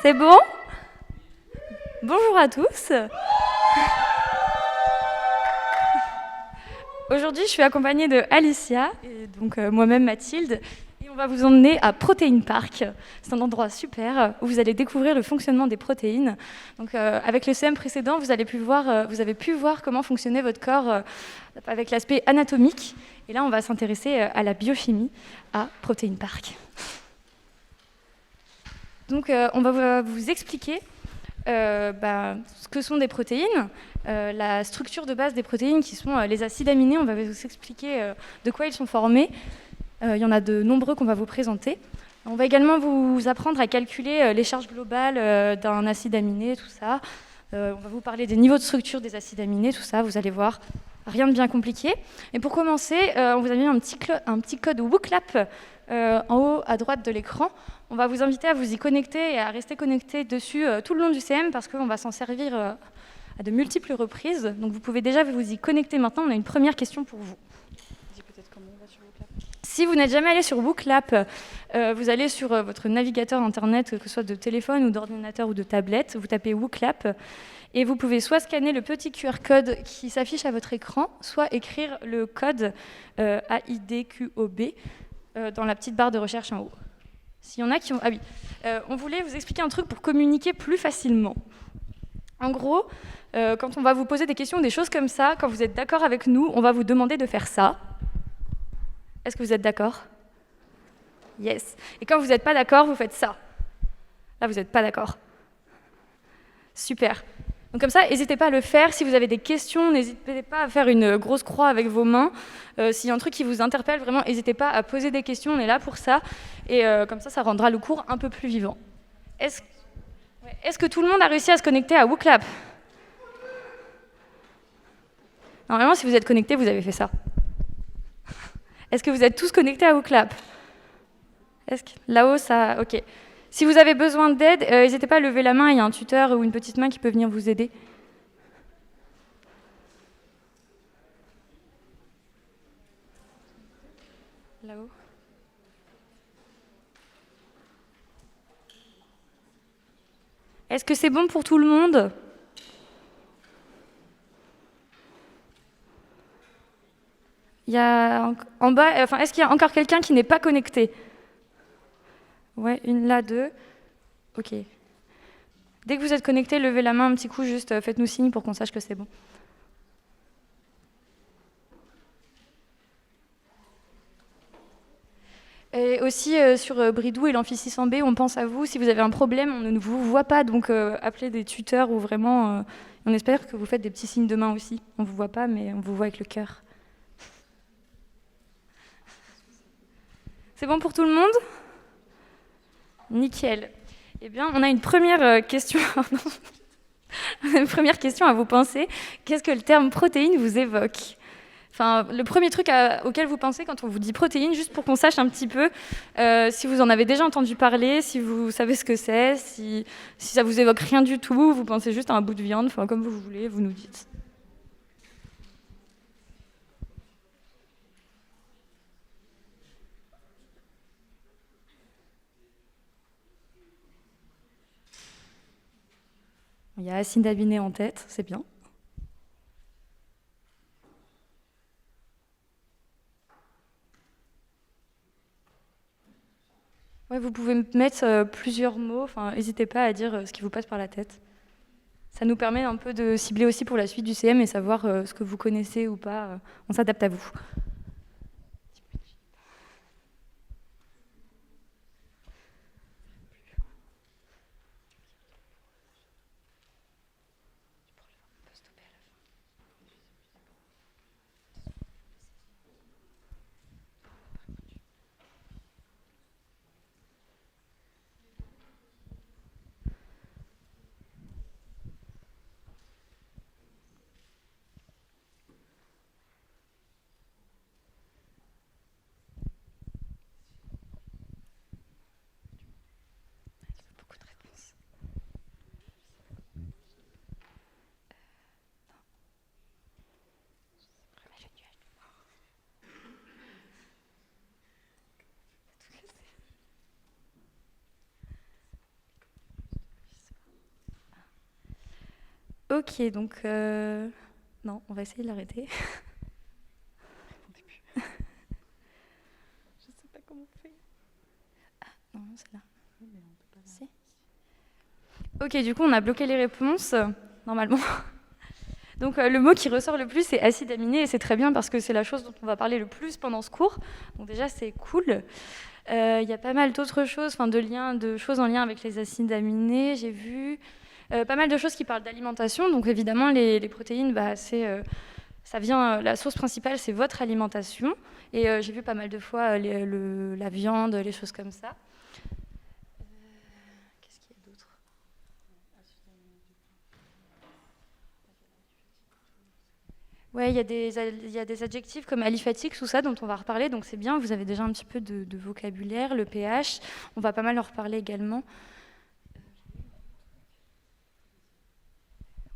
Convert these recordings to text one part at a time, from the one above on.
C'est bon? Bonjour à tous. Aujourd'hui, je suis accompagnée de Alicia et donc moi-même Mathilde. Et on va vous emmener à Protein Park. C'est un endroit super où vous allez découvrir le fonctionnement des protéines. Donc, avec le CM précédent, vous avez pu voir comment fonctionnait votre corps avec l'aspect anatomique. Et là, on va s'intéresser à la biochimie à Protein Park. Donc, on va vous expliquer ce que sont des protéines, la structure de base des protéines qui sont les acides aminés. On va vous expliquer de quoi ils sont formés. Il y en a de nombreux qu'on va vous présenter. On va également vous apprendre à calculer les charges globales d'un acide aminé, tout ça. On va vous parler des niveaux de structure des acides aminés, tout ça, vous allez voir. Rien de bien compliqué. Et pour commencer, on vous a mis un petit code WooClap en haut à droite de l'écran. On va vous inviter à vous y connecter et à rester connecté dessus tout le long du CM parce qu'on va s'en servir à de multiples reprises. Donc vous pouvez déjà vous y connecter maintenant. On a une première question pour vous. Si vous n'êtes jamais allé sur WooClap, vous allez sur votre navigateur internet, que ce soit de téléphone ou d'ordinateur ou de tablette, vous tapez WooClap et vous pouvez soit scanner le petit QR code qui s'affiche à votre écran, soit écrire le code AIDQOB dans la petite barre de recherche en haut. S'il y en a qui ont... Ah oui, on voulait vous expliquer un truc pour communiquer plus facilement. En gros, quand on va vous poser des questions, des choses comme ça, quand vous êtes d'accord avec nous, on va vous demander de faire ça. Est-ce que vous êtes d'accord? Yes. Et quand vous n'êtes pas d'accord, vous faites ça. Là, vous n'êtes pas d'accord. Super. Donc comme ça, n'hésitez pas à le faire. Si vous avez des questions, n'hésitez pas à faire une grosse croix avec vos mains. S'il y a un truc qui vous interpelle, vraiment, n'hésitez pas à poser des questions. On est là pour ça. Et comme ça rendra le cours un peu plus vivant. Est-ce que tout le monde a réussi à se connecter à WooClap? Normalement, si vous êtes connecté, vous avez fait ça. Est-ce que vous êtes tous connectés à WooClap? Là-haut, ça... Ok. Si vous avez besoin d'aide, n'hésitez pas à lever la main. Il y a un tuteur ou une petite main qui peut venir vous aider. Là-haut. Est-ce que c'est bon pour tout le monde? Il y a en bas, est-ce qu'il y a encore quelqu'un qui n'est pas connecté? Ouais, une là, deux. Ok. Dès que vous êtes connecté, levez la main un petit coup, juste faites-nous signe pour qu'on sache que c'est bon. Et aussi sur Bridou et l'Amphi 600B, on pense à vous. Si vous avez un problème, on ne vous voit pas, donc appelez des tuteurs ou vraiment... on espère que vous faites des petits signes de main aussi. On ne vous voit pas, mais on vous voit avec le cœur. C'est bon pour tout le monde? Nickel. Eh bien, on a une première question. Une première question à vous penser. Qu'est-ce que le terme protéine vous évoque? Enfin, le premier truc auquel vous pensez quand on vous dit protéines, juste pour qu'on sache un petit peu si vous en avez déjà entendu parler, si vous savez ce que c'est, si ça vous évoque rien du tout, vous pensez juste à un bout de viande, enfin comme vous voulez, vous nous dites. Il y a acide aminé en tête, c'est bien. Ouais, vous pouvez mettre plusieurs mots, enfin, n'hésitez pas à dire ce qui vous passe par la tête. Ça nous permet un peu de cibler aussi pour la suite du CM et savoir ce que vous connaissez ou pas. On s'adapte à vous. Ok, donc... Non, on va essayer de l'arrêter. Je sais pas comment on fait. Non, c'est là. Oui, mais on peut pas Si. Ok, du coup, on a bloqué les réponses, normalement. Donc, le mot qui ressort le plus, c'est acide aminé, et c'est très bien parce que c'est la chose dont on va parler le plus pendant ce cours. Donc déjà, c'est cool. Il y a pas mal d'autres choses, de choses en lien avec les acides aminés, j'ai vu. Pas mal de choses qui parlent d'alimentation. Donc évidemment, les protéines, ça vient, la source principale, c'est votre alimentation. Et j'ai vu pas mal de fois la viande, les choses comme ça. Qu'est-ce qu'il y a d'autre? Ouais, il y a des adjectifs comme aliphatique, tout ça, dont on va reparler. Donc c'est bien, vous avez déjà un petit peu de vocabulaire, le pH. On va pas mal en reparler également.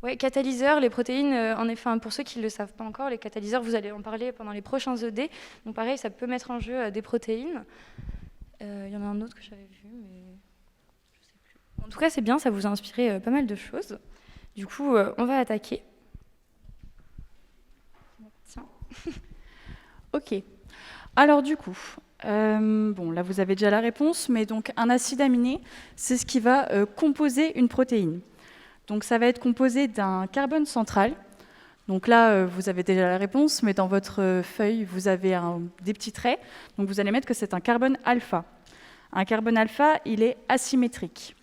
Ouais, catalyseurs, les protéines, en effet, pour ceux qui ne le savent pas encore, les catalyseurs, vous allez en parler pendant les prochains ED. Donc pareil, ça peut mettre en jeu des protéines. Il y en a un autre que j'avais vu, mais je ne sais plus. En tout cas, c'est bien, ça vous a inspiré pas mal de choses. Du coup, on va attaquer. Tiens. Ok. Alors du coup, bon là vous avez déjà la réponse, mais donc un acide aminé, c'est ce qui va composer une protéine. Donc ça va être composé d'un carbone central. Donc là, vous avez déjà la réponse, mais dans votre feuille, vous avez des petits traits. Donc vous allez mettre que c'est un carbone alpha. Un carbone alpha, il est asymétrique.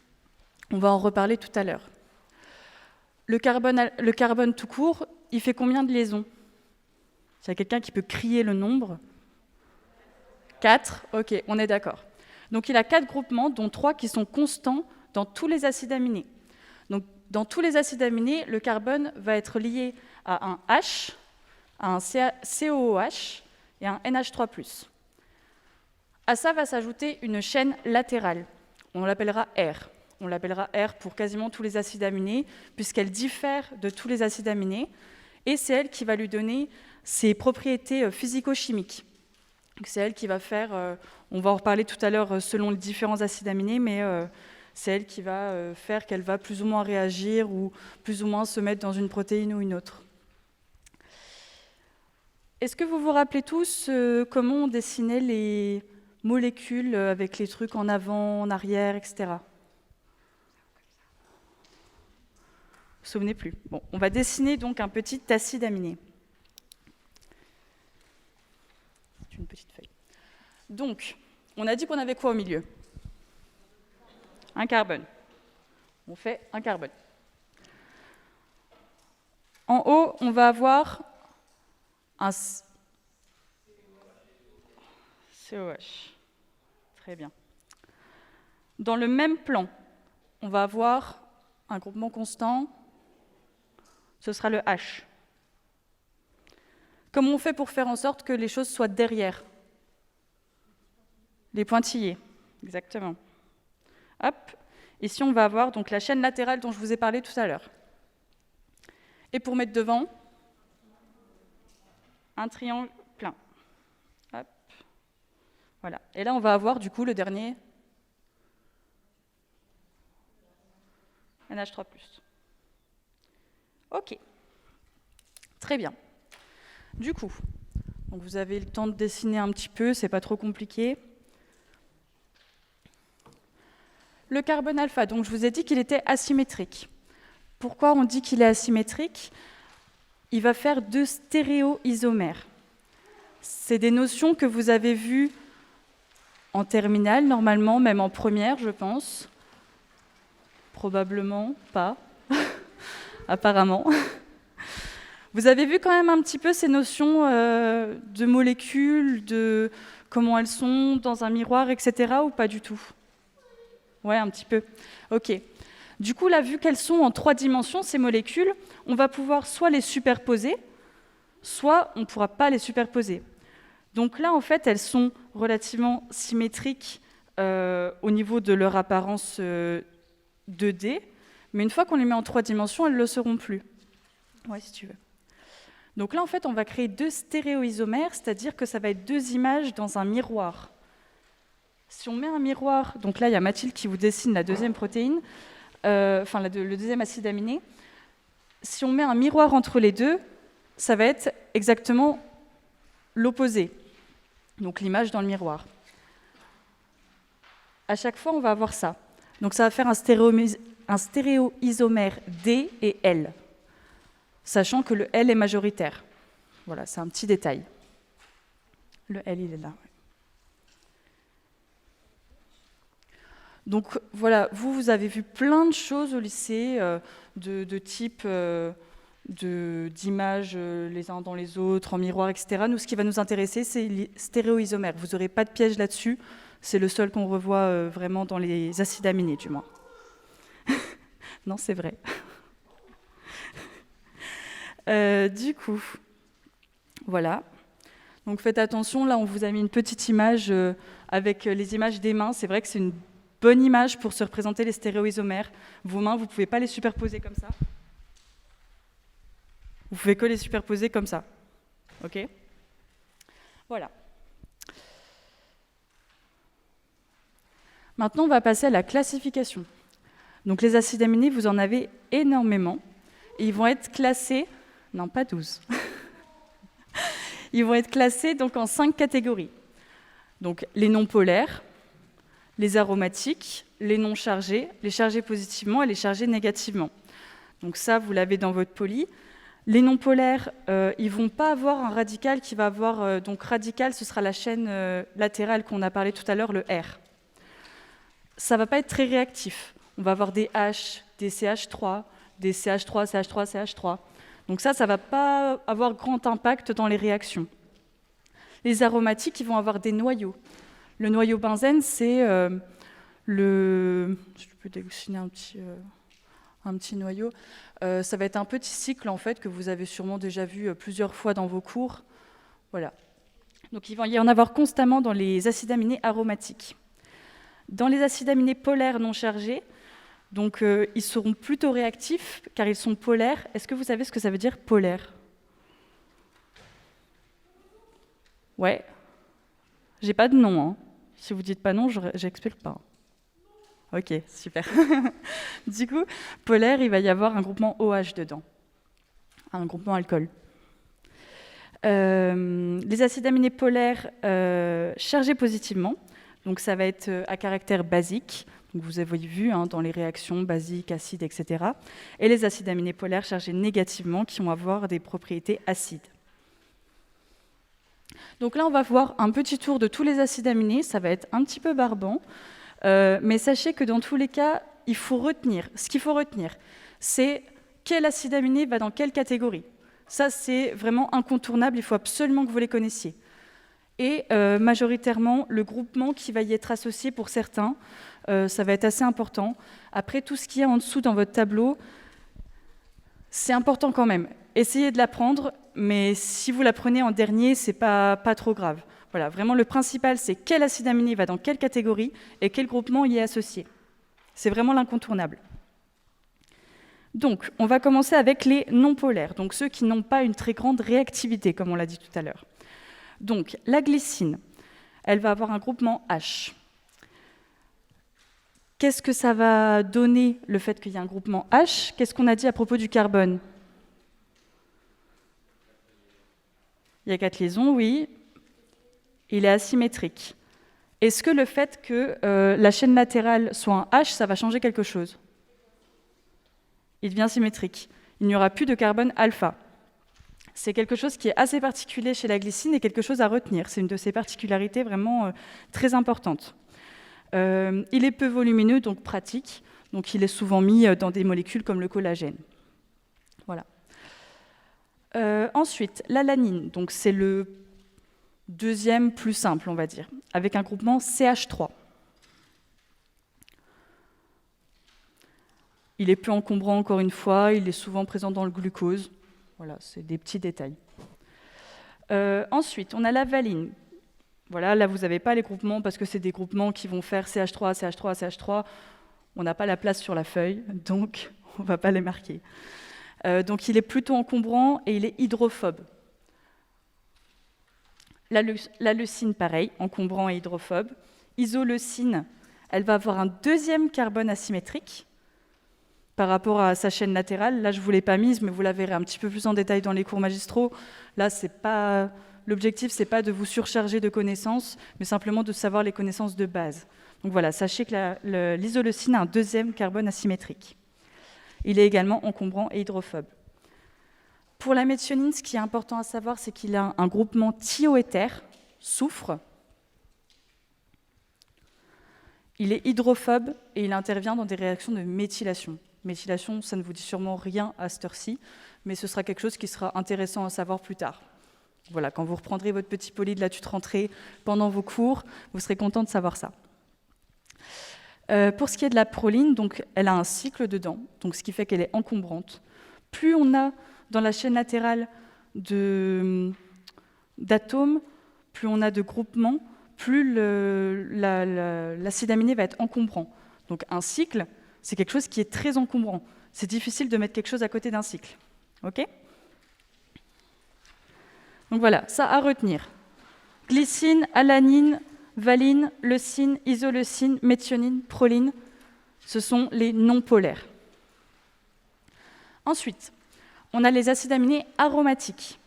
On va en reparler tout à l'heure. Le carbone tout court, il fait combien de liaisons? S'il y a quelqu'un qui peut crier le nombre? 4, ok, on est d'accord. Donc il a 4 groupements, dont 3 qui sont constants dans tous les acides aminés. Donc dans tous les acides aminés, le carbone va être lié à un H, à un COOH et un NH3+. À ça va s'ajouter une chaîne latérale. On l'appellera R. On l'appellera R pour quasiment tous les acides aminés, puisqu'elle diffère de tous les acides aminés, et c'est elle qui va lui donner ses propriétés physico-chimiques. C'est elle qui va faire, on va en reparler tout à l'heure selon les différents acides aminés, mais c'est elle qui va faire qu'elle va plus ou moins réagir ou plus ou moins se mettre dans une protéine ou une autre. Est-ce que vous vous rappelez tous comment on dessinait les molécules avec les trucs en avant, en arrière, etc. Vous vous souvenez plus? Bon, on va dessiner donc un petit acide aminé. C'est une petite feuille. Donc, on a dit qu'on avait quoi au milieu? Un carbone. On fait un carbone. En haut, on va avoir un COH. Très bien. Dans le même plan, on va avoir un groupement constant, ce sera le H. Comment on fait pour faire en sorte que les choses soient derrière? Les pointillés, exactement. Hop. Ici, on va avoir donc la chaîne latérale dont je vous ai parlé tout à l'heure. Et pour mettre devant, un triangle plein. Hop. Voilà. Et là, on va avoir du coup le dernier NH3+. Ok. Très bien. Du coup, donc vous avez le temps de dessiner un petit peu, c'est pas trop compliqué. Le carbone alpha, donc je vous ai dit qu'il était asymétrique. Pourquoi on dit qu'il est asymétrique? Il va faire 2 stéréoisomères. C'est des notions que vous avez vues en terminale, normalement, même en première, je pense. Probablement pas, apparemment. Vous avez vu quand même un petit peu ces notions de molécules, de comment elles sont dans un miroir, etc. ou pas du tout? Ouais, un petit peu. Ok. Du coup, là, vu qu'elles sont en 3 dimensions, ces molécules, on va pouvoir soit les superposer, soit on ne pourra pas les superposer. Donc là, en fait, elles sont relativement symétriques au niveau de leur apparence 2D, mais une fois qu'on les met en 3 dimensions, elles ne le seront plus. Ouais, si tu veux. Donc là, en fait, on va créer 2 stéréoisomères, c'est-à-dire que ça va être 2 images dans un miroir. Si on met un miroir, donc là, il y a Mathilde qui vous dessine la deuxième protéine, le deuxième acide aminé. Si on met un miroir entre les deux, ça va être exactement l'opposé, donc l'image dans le miroir. À chaque fois, on va avoir ça. Donc ça va faire un stéréoisomère D et L, sachant que le L est majoritaire. Voilà, c'est un petit détail. Le L, il est là. Donc voilà, vous avez vu plein de choses au lycée, de type d'images les uns dans les autres, en miroir, etc. Nous, ce qui va nous intéresser, c'est les stéréoisomères. Vous n'aurez pas de piège là-dessus. C'est le seul qu'on revoit vraiment dans les acides aminés, du moins. Non, c'est vrai. Du coup, voilà. Donc faites attention, là, on vous a mis une petite image avec les images des mains. C'est vrai que c'est une bonne image pour se représenter les stéréoisomères. Vos mains, vous ne pouvez pas les superposer comme ça. Vous pouvez que les superposer comme ça. OK ? Voilà. Maintenant, on va passer à la classification. Donc les acides aminés, vous en avez énormément. Et ils vont être classés... Non, pas 12. Ils vont être classés donc, en 5 catégories. Donc les non polaires, les aromatiques, les non chargés, les chargés positivement et les chargés négativement. Donc ça, vous l'avez dans votre poly. Les non polaires, ils ne vont pas avoir un radical qui va avoir... donc radical, ce sera la chaîne latérale qu'on a parlé tout à l'heure, le R. Ça ne va pas être très réactif. On va avoir des H, des CH3, des CH3, CH3, CH3. Donc ça ne va pas avoir grand impact dans les réactions. Les aromatiques, ils vont avoir des noyaux. Le noyau benzène, c'est le... Je peux dessiner un petit noyau. Ça va être un petit cycle, en fait, que vous avez sûrement déjà vu plusieurs fois dans vos cours. Voilà. Donc il va y en avoir constamment dans les acides aminés aromatiques. Dans les acides aminés polaires non chargés, donc ils seront plutôt réactifs car ils sont polaires. Est-ce que vous savez ce que ça veut dire polaire? Ouais. J'ai pas de nom. Hein. Si vous dites pas non, j'explique pas. Ok, super. Du coup, polaire, il va y avoir un groupement OH dedans, un groupement alcool. Les acides aminés polaires chargés positivement, donc ça va être à caractère basique. Donc vous avez vu dans les réactions basiques, acides, etc. Et les acides aminés polaires chargés négativement qui vont avoir des propriétés acides. Donc là, on va voir un petit tour de tous les acides aminés. Ça va être un petit peu barbant. Mais sachez que dans tous les cas, ce qu'il faut retenir, c'est quel acide aminé va dans quelle catégorie. Ça, c'est vraiment incontournable. Il faut absolument que vous les connaissiez. Et majoritairement, le groupement qui va y être associé pour certains, ça va être assez important. Après, tout ce qu'il y a en dessous dans votre tableau, c'est important quand même. Essayez de l'apprendre, mais si vous l'apprenez en dernier, c'est pas trop grave. Voilà, vraiment le principal, c'est quel acide aminé va dans quelle catégorie et quel groupement y est associé. C'est vraiment l'incontournable. Donc, on va commencer avec les non polaires, donc ceux qui n'ont pas une très grande réactivité, comme on l'a dit tout à l'heure. Donc, la glycine, elle va avoir un groupement H. Qu'est-ce que ça va donner, le fait qu'il y ait un groupement H? Qu'est-ce qu'on a dit à propos du carbone? Il y a 4 liaisons, oui. Il est asymétrique. Est-ce que le fait que la chaîne latérale soit un H, ça va changer quelque chose? Il devient symétrique. Il n'y aura plus de carbone alpha. C'est quelque chose qui est assez particulier chez la glycine et quelque chose à retenir. C'est une de ses particularités vraiment très importantes. Il est peu volumineux, donc pratique. Donc il est souvent mis dans des molécules comme le collagène. Voilà. Ensuite, l'alanine. Donc c'est le deuxième plus simple, on va dire, avec un groupement CH3. Il est peu encombrant, encore une fois. Il est souvent présent dans le glucose. Voilà, c'est des petits détails. Ensuite, on a la valine. Voilà, là, vous n'avez pas les groupements parce que c'est des groupements qui vont faire CH3, CH3, CH3. On n'a pas la place sur la feuille, donc on ne va pas les marquer. Donc, il est plutôt encombrant et il est hydrophobe. La leucine, pareil, encombrant et hydrophobe. Isoleucine, elle va avoir un deuxième carbone asymétrique. par rapport à sa chaîne latérale. Là, je ne vous l'ai pas mise, mais vous la verrez un petit peu plus en détail dans les cours magistraux. Là, l'objectif, ce n'est pas de vous surcharger de connaissances, mais simplement de savoir les connaissances de base. Donc voilà, sachez que l'isoleucine a un deuxième carbone asymétrique. Il est également encombrant et hydrophobe. Pour la méthionine, ce qui est important à savoir, c'est qu'il a un groupement thioéther, soufre. Il est hydrophobe et il intervient dans des réactions de méthylation. Méthylation, ça ne vous dit sûrement rien à cette heure-ci, mais ce sera quelque chose qui sera intéressant à savoir plus tard. Voilà, quand vous reprendrez votre petit poli de la tutre rentrée pendant vos cours, vous serez content de savoir ça. Pour ce qui est de la proline, donc, elle a un cycle dedans, donc, ce qui fait qu'elle est encombrante. Plus on a dans la chaîne latérale d'atomes, plus on a de groupements, plus l'acide aminé va être encombrant. Donc un cycle, c'est quelque chose qui est très encombrant. C'est difficile de mettre quelque chose à côté d'un cycle. OK ? Donc voilà, ça à retenir. Glycine, alanine, valine, leucine, isoleucine, méthionine, proline, ce sont les non-polaires. Ensuite, on a les acides aminés aromatiques,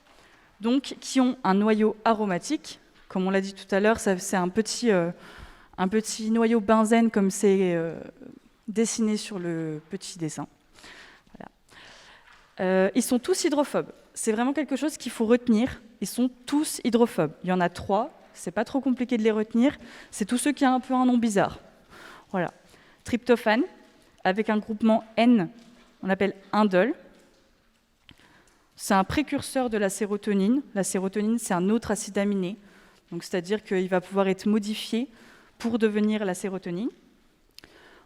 donc qui ont un noyau aromatique. Comme on l'a dit tout à l'heure, c'est un petit noyau benzène comme c'est dessiné sur le petit dessin. Voilà. Ils sont tous hydrophobes. C'est vraiment quelque chose qu'il faut retenir. Ils sont tous hydrophobes. Il y en a 3. C'est pas trop compliqué de les retenir. C'est tous ceux qui ont un peu un nom bizarre. Voilà. Tryptophane, avec un groupement N, on appelle indole. C'est un précurseur de la sérotonine. La sérotonine, c'est un autre acide aminé. Donc, c'est-à-dire qu'il va pouvoir être modifié pour devenir la sérotonine.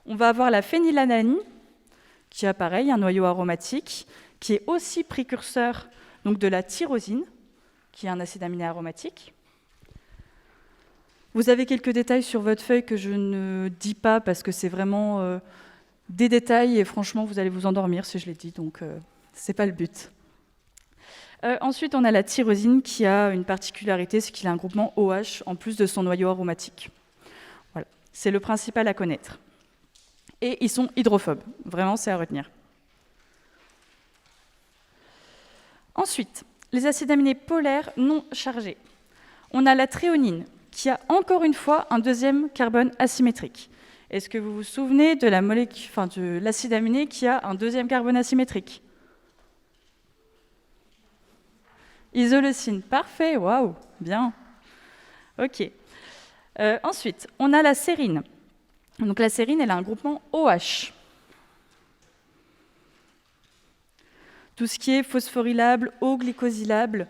On va avoir la phénylalanine, qui a pareil, un noyau aromatique, qui est aussi précurseur donc, de la tyrosine, qui est un acide aminé aromatique. Vous avez quelques détails sur votre feuille que je ne dis pas parce que c'est vraiment des détails et franchement, vous allez vous endormir si je les dis, donc ce n'est pas le but. Ensuite, on a la tyrosine qui a une particularité, c'est qu'il a un groupement OH en plus de son noyau aromatique. Voilà. C'est le principal à connaître. Et ils sont hydrophobes. Vraiment, c'est à retenir. Ensuite, les acides aminés polaires non chargés. On a la thréonine qui a encore une fois un deuxième carbone asymétrique. Est-ce que vous vous souvenez de l'acide aminé qui a un deuxième carbone asymétrique ? Isoleucine, parfait, waouh, bien. Ok. Ensuite, on a la sérine. Donc la sérine, elle a un groupement OH. Tout ce qui est phosphorylable, eau-glycosylable,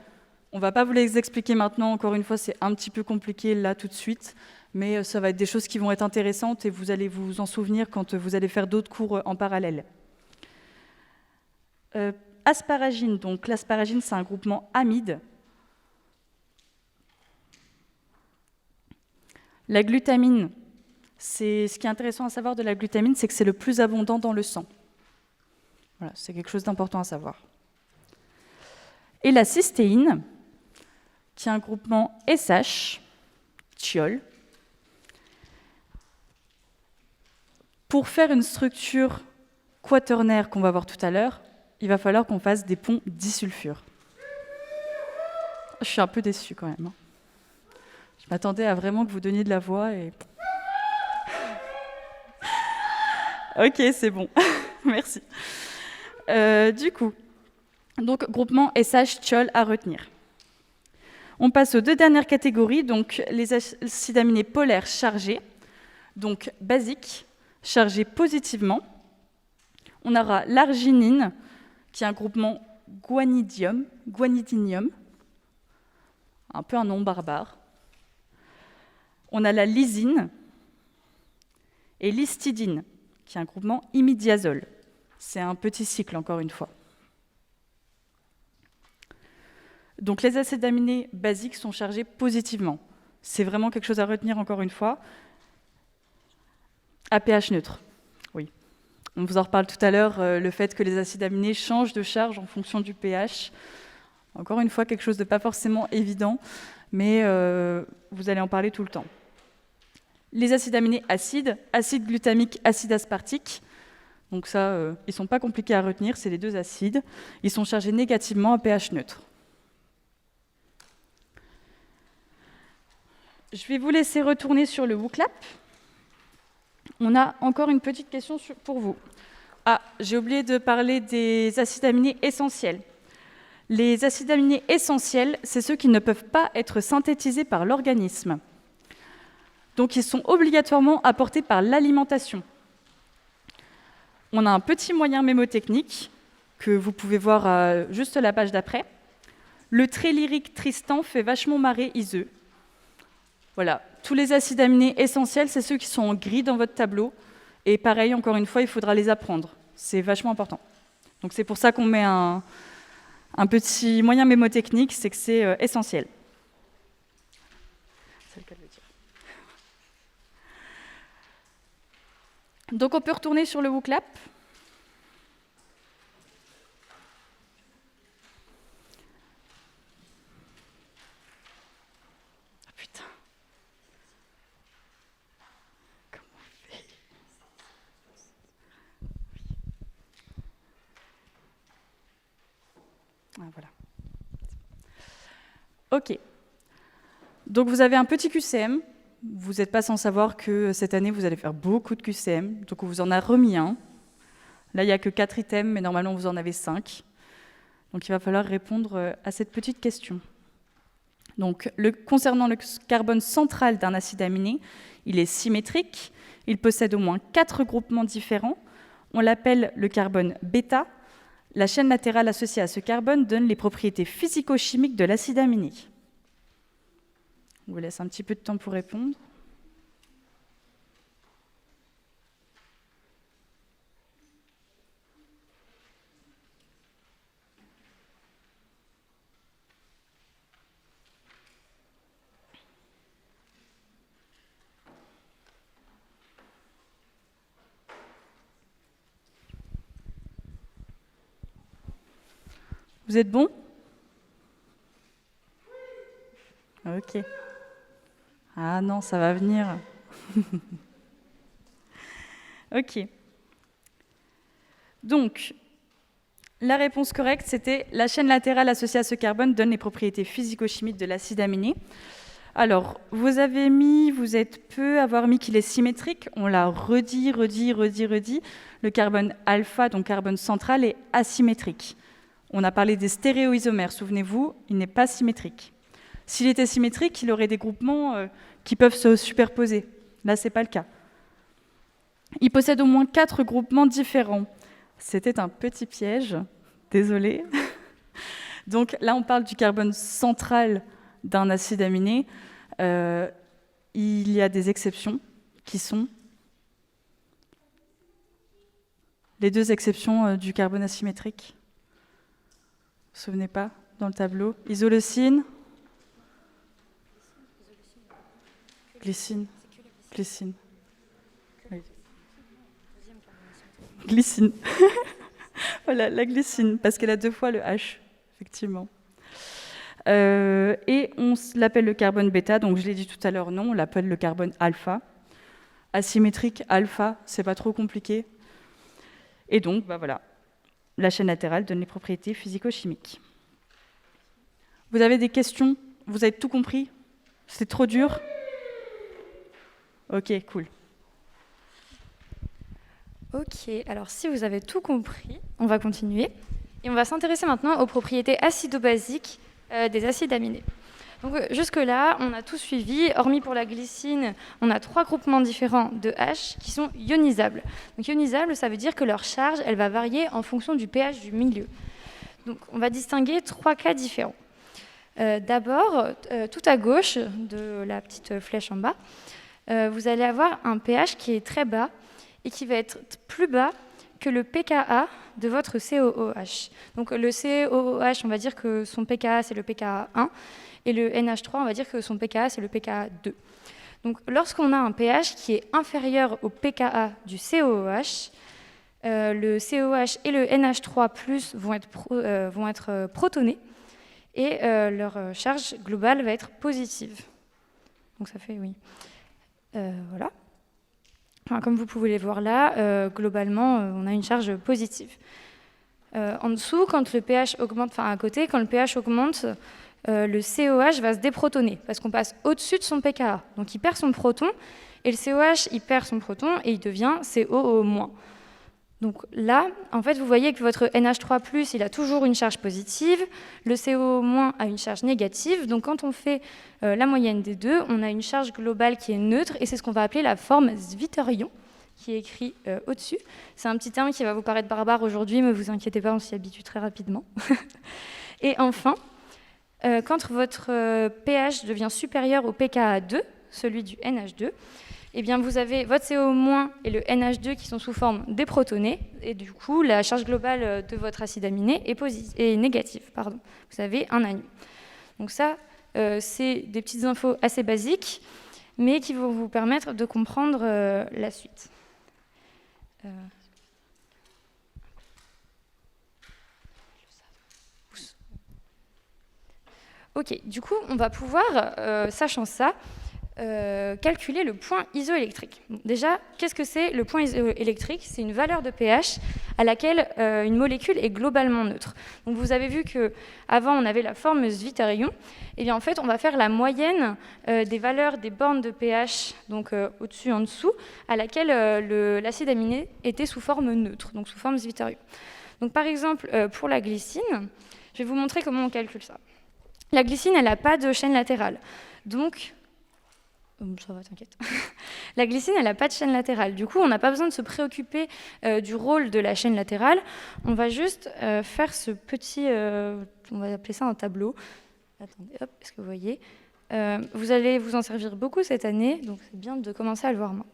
on ne va pas vous les expliquer maintenant, encore une fois, c'est un petit peu compliqué là tout de suite, mais ça va être des choses qui vont être intéressantes et vous allez vous en souvenir quand vous allez faire d'autres cours en parallèle. Asparagine, donc l'asparagine, c'est un groupement amide. La glutamine, ce qui est intéressant à savoir de la glutamine, c'est que c'est le plus abondant dans le sang. Voilà, c'est quelque chose d'important à savoir. Et la cystéine, qui est un groupement SH, thiol. Pour faire une structure quaternaire qu'on va voir tout à l'heure, il va falloir qu'on fasse des ponts disulfure. Je suis un peu déçue quand même. Je m'attendais à vraiment que vous donniez de la voix et... Ok, c'est bon. Merci. Du coup, donc groupement SH thiol à retenir. On passe aux deux dernières catégories, donc les acides aminés polaires chargés, donc basiques, chargés positivement. On aura l'arginine, qui est un groupement guanidinium, un peu un nom barbare. On a la lysine et l'histidine, qui est un groupement imidiazole. C'est un petit cycle, encore une fois. Donc les acides aminés basiques sont chargés positivement. C'est vraiment quelque chose à retenir, encore une fois. À pH neutre, oui. On vous en reparle tout à l'heure, le fait que les acides aminés changent de charge en fonction du pH. Encore une fois, quelque chose de pas forcément évident, mais vous allez en parler tout le temps. Les acides aminés acides, acide glutamique, acide aspartique, Donc ça, ils ne sont pas compliqués à retenir, c'est les deux acides. Ils sont chargés négativement à pH neutre. Je vais vous laisser retourner sur le WooClap. On a encore une petite question pour vous. Ah, j'ai oublié de parler des acides aminés essentiels. Les acides aminés essentiels, c'est ceux qui ne peuvent pas être synthétisés par l'organisme. Donc ils sont obligatoirement apportés par l'alimentation. On a un petit moyen mémotechnique que vous pouvez voir juste à la page d'après. Le très lyrique Tristan fait vachement marrer Iseux. Voilà, tous les acides aminés essentiels, c'est ceux qui sont en gris dans votre tableau. Et pareil, encore une fois, il faudra les apprendre. C'est vachement important. Donc c'est pour ça qu'on met un petit moyen mémotechnique, c'est que c'est essentiel. C'est le cas de le dire. Donc on peut retourner sur le WooClap. Ah putain. Comment on fait ? Ah voilà. Ok. Donc vous avez un petit QCM. Vous n'êtes pas sans savoir que cette année, vous allez faire beaucoup de QCM. Donc on vous en a remis un. Là, il n'y a que 4 items, mais normalement, vous en avez 5. Donc il va falloir répondre à cette petite question. Donc, concernant le carbone central d'un acide aminé, il est symétrique. Il possède au moins 4 groupements différents. On l'appelle le carbone bêta. La chaîne latérale associée à ce carbone donne les propriétés physico-chimiques de l'acide aminé. On vous laisse un petit peu de temps pour répondre. Vous êtes bon ? Ok. Ah non, ça va venir. Ok. Donc, la réponse correcte, c'était la chaîne latérale associée à ce carbone donne les propriétés physico-chimiques de l'acide aminé. Alors, vous êtes peu à avoir mis qu'il est symétrique. On l'a redit. Le carbone alpha, donc carbone central, est asymétrique. On a parlé des stéréoisomères, souvenez-vous, il n'est pas symétrique. S'il était symétrique, il aurait des groupements qui peuvent se superposer. Là, ce n'est pas le cas. Il possède au moins 4 groupements différents. C'était un petit piège, désolé. Donc là, on parle du carbone central d'un acide aminé. Il y a des exceptions qui sont les 2 exceptions du carbone asymétrique. Vous ne vous souvenez pas dans le tableau ? Isoleucine, glycine. Oui. Glycine. Voilà, la glycine, parce qu'elle a 2 fois le H, effectivement. Et on l'appelle le carbone bêta, donc je l'ai dit tout à l'heure, non, on l'appelle le carbone alpha. Asymétrique, alpha, c'est pas trop compliqué. Et donc, voilà, la chaîne latérale donne les propriétés physico-chimiques. Vous avez des questions ? Vous avez tout compris ? C'est trop dur ? Ok, cool. Ok, alors si vous avez tout compris, on va continuer. Et on va s'intéresser maintenant aux propriétés acido-basiques des acides aminés. Donc jusque-là, on a tout suivi, hormis pour la glycine, on a 3 groupements différents de H qui sont ionisables. Donc ionisables, ça veut dire que leur charge, elle va varier en fonction du pH du milieu. Donc on va distinguer 3 cas différents. D'abord, tout à gauche de la petite flèche en bas, vous allez avoir un pH qui est très bas et qui va être plus bas que le pKa de votre COOH. Donc le COOH, on va dire que son pKa, c'est le pKa 1, et le NH3, on va dire que son pKa, c'est le pKa 2. Donc lorsqu'on a un pH qui est inférieur au pKa du COOH, le COH et le NH3+ vont être protonés, et leur charge globale va être positive. Donc ça fait oui. Voilà. Enfin, comme vous pouvez les voir là, globalement, on a une charge positive. En dessous, quand le pH augmente, enfin à côté, quand le pH augmente, le COH va se déprotoner parce qu'on passe au-dessus de son pKa. Donc il perd son proton et le COH il perd son proton et il devient COO-. Donc là, en fait, vous voyez que votre NH3+, il a toujours une charge positive, le COO- a une charge négative. Donc quand on fait la moyenne des deux, on a une charge globale qui est neutre et c'est ce qu'on va appeler la forme Zwitterion, qui est écrit au-dessus. C'est un petit terme qui va vous paraître barbare aujourd'hui, mais vous inquiétez pas, on s'y habitue très rapidement. Et enfin, quand votre pH devient supérieur au pKa2, celui du NH2, eh bien vous avez votre CO- et le NH2 qui sont sous forme déprotonés, et du coup, la charge globale de votre acide aminé est négative. Pardon. Vous avez un anion. Donc ça, c'est des petites infos assez basiques, mais qui vont vous permettre de comprendre la suite. Ok, du coup, on va pouvoir, sachant ça, calculer le point isoélectrique. Bon, déjà, qu'est-ce que c'est le point isoélectrique? C'est une valeur de pH à laquelle une molécule est globalement neutre. Donc vous avez vu qu'avant, on avait la forme Zwitterion. Et bien en fait, on va faire la moyenne des valeurs des bornes de pH, donc au-dessus, en dessous, à laquelle l'acide aminé était sous forme neutre, donc sous forme Zwitterion. Donc par exemple, pour la glycine, je vais vous montrer comment on calcule ça. La glycine, elle n'a pas de chaîne latérale. Donc, ça va, t'inquiète. La glycine, elle n'a pas de chaîne latérale. Du coup, on n'a pas besoin de se préoccuper du rôle de la chaîne latérale. On va juste faire ce petit, on va appeler ça un tableau. Attendez, hop, est-ce que vous voyez? Vous allez vous en servir beaucoup cette année, donc c'est bien de commencer à le voir maintenant.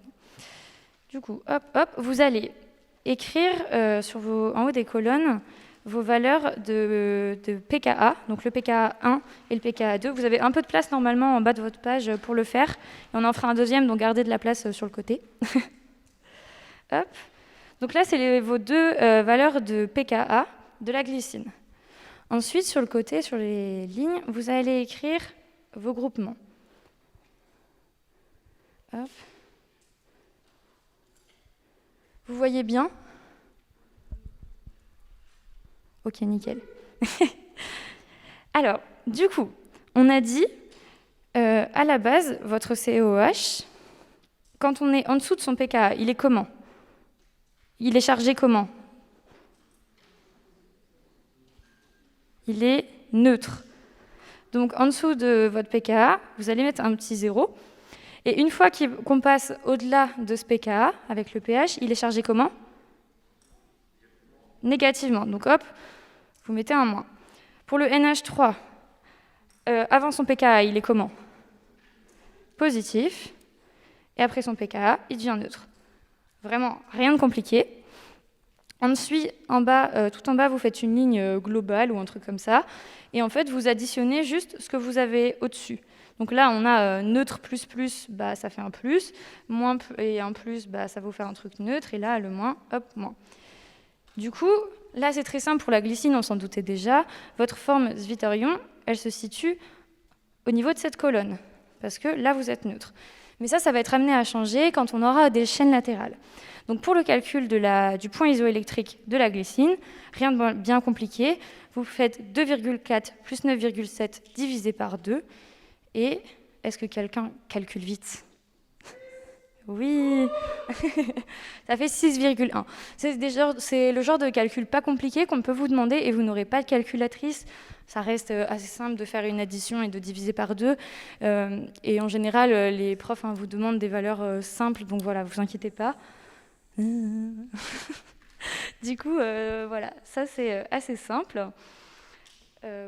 Du coup, hop, hop, vous allez écrire en haut des colonnes vos valeurs de pKa, donc le pKa1 et le pKa2. Vous avez un peu de place normalement en bas de votre page pour le faire. Et on en fera un deuxième, donc gardez de la place sur le côté. Hop. Donc là, c'est vos deux valeurs de pKa de la glycine. Ensuite, sur le côté, sur les lignes, vous allez écrire vos groupements. Hop. Vous voyez bien ? Ok, nickel. Alors, du coup, on a dit, à la base, votre COH, quand on est en dessous de son pKa, il est comment? Il est chargé comment? Il est neutre. Donc, en dessous de votre pKa, vous allez mettre un petit 0. Et une fois qu'on passe au-delà de ce pKa, avec le pH, il est chargé comment? Négativement. Donc, hop, vous mettez un moins. Pour le NH3, avant son pKa, il est comment? Positif. Et après son pKa, il devient neutre. Vraiment, rien de compliqué. Ensuite, tout en bas, vous faites une ligne globale ou un truc comme ça. Et en fait, vous additionnez juste ce que vous avez au-dessus. Donc là, on a neutre plus plus, bah, ça fait un plus. Moins et un plus, bah, ça va vous faire un truc neutre. Et là, le moins, hop, moins. Du coup, là, c'est très simple pour la glycine, on s'en doutait déjà. Votre forme Zwitterion, elle se situe au niveau de cette colonne, parce que là, vous êtes neutre. Mais ça va être amené à changer quand on aura des chaînes latérales. Donc pour le calcul du point isoélectrique de la glycine, rien de bien compliqué, vous faites 2,4 plus 9,7 divisé par 2, et est-ce que quelqu'un calcule vite? Oui, ça fait 6,1. C'est le genre de calcul pas compliqué qu'on peut vous demander et vous n'aurez pas de calculatrice. Ça reste assez simple de faire une addition et de diviser par 2. Et en général, les profs vous demandent des valeurs simples, donc voilà, vous inquiétez pas. Du coup, voilà, ça c'est assez simple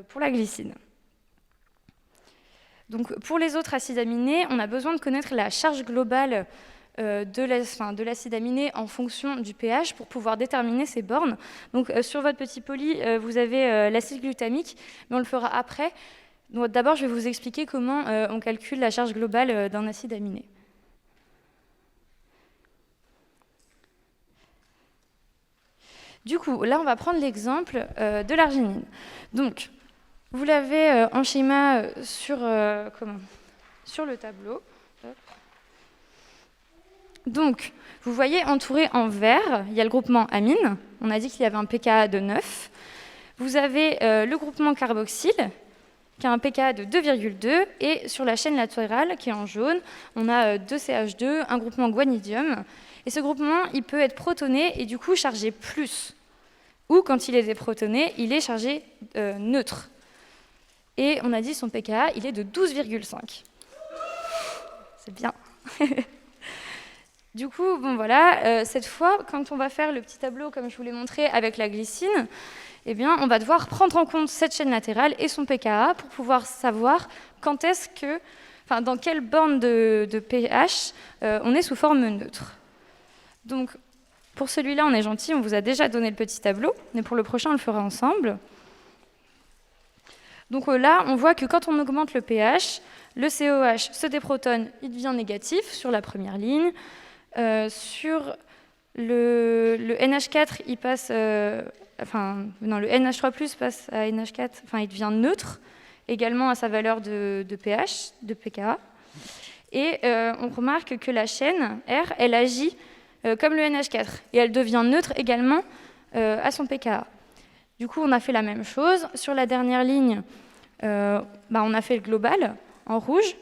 pour la glycine. Donc, pour les autres acides aminés, on a besoin de connaître la charge globale de l'acide aminé en fonction du pH pour pouvoir déterminer ses bornes. Donc, sur votre petit poly, vous avez l'acide glutamique, mais on le fera après. Donc, d'abord, je vais vous expliquer comment on calcule la charge globale d'un acide aminé. Du coup, là, on va prendre l'exemple de l'arginine. Donc, vous l'avez en schéma sur le tableau. Hop. Donc, vous voyez entouré en vert, il y a le groupement amine. On a dit qu'il y avait un pKa de 9. Vous avez le groupement carboxyle, qui a un pKa de 2,2. Et sur la chaîne latérale, qui est en jaune, on a 2CH2, un groupement guanidium. Et ce groupement, il peut être protoné et du coup chargé plus. Ou quand il est déprotoné, il est chargé neutre. Et on a dit son pKa, il est de 12,5. C'est bien. Du coup, bon voilà, cette fois, quand on va faire le petit tableau, comme je vous l'ai montré, avec la glycine, eh bien, on va devoir prendre en compte cette chaîne latérale et son pKa pour pouvoir savoir quand est-ce que, enfin, dans quelle borne de pH on est sous forme neutre. Donc, pour celui-là, on est gentil, on vous a déjà donné le petit tableau, mais pour le prochain, on le fera ensemble. Donc là, on voit que quand on augmente le pH, le COH se déprotonne, il devient négatif sur la première ligne. Sur le NH4, il passe, le NH3+ passe à NH4, enfin, il devient neutre, également à sa valeur de pH, de pKa. Et on remarque que la chaîne R, elle agit comme le NH4, et elle devient neutre également à son pKa. Du coup, on a fait la même chose. Sur la dernière ligne, on a fait le global en rouge,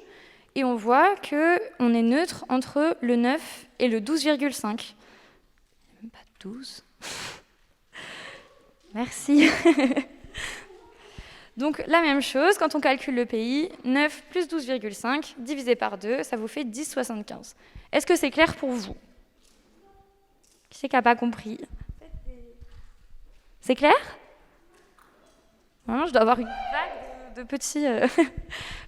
et on voit qu'on est neutre entre le 9 et le 12,5. Même pas 12. Merci. Donc la même chose, quand on calcule le PI, 9 plus 12,5 divisé par 2, ça vous fait 10,75. Est-ce que c'est clair pour vous? Qui c'est qui n'a pas compris? C'est clair? Non, je dois avoir une vague de petits...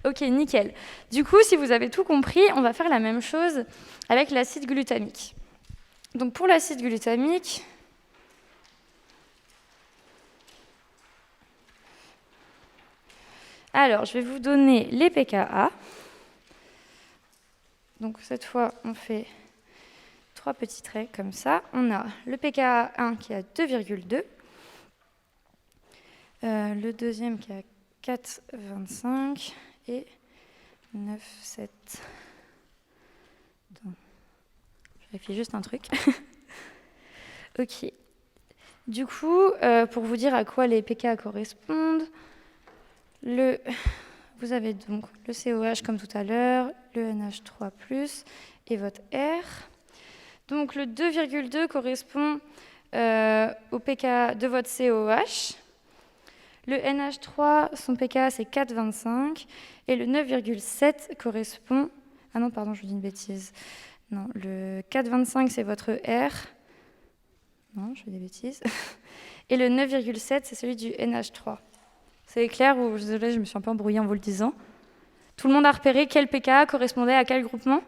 Ok, nickel. Du coup, si vous avez tout compris, on va faire la même chose avec l'acide glutamique. Donc pour l'acide glutamique, alors je vais vous donner les pKa. Donc cette fois, on fait 3 petits traits comme ça. On a le pKa 1 qui est à 2,2. Le deuxième qui est à 4,25 et 9,7. Je vérifie juste un truc. Ok. Du coup, pour vous dire à quoi les pKa correspondent, vous avez donc le COH comme tout à l'heure, le NH3+, et votre R. Donc le 2,2 correspond au pKa de votre COH. Le NH3, son pKa, c'est 4,25. Et le 9,7 correspond... Ah non, pardon, je vous dis une bêtise. Non, le 4,25, c'est votre R. Non, je fais des bêtises. Et le 9,7, c'est celui du NH3. C'est clair ou désolé, je me suis un peu embrouillée en vous le disant. Tout le monde a repéré quel pKa correspondait à quel groupement?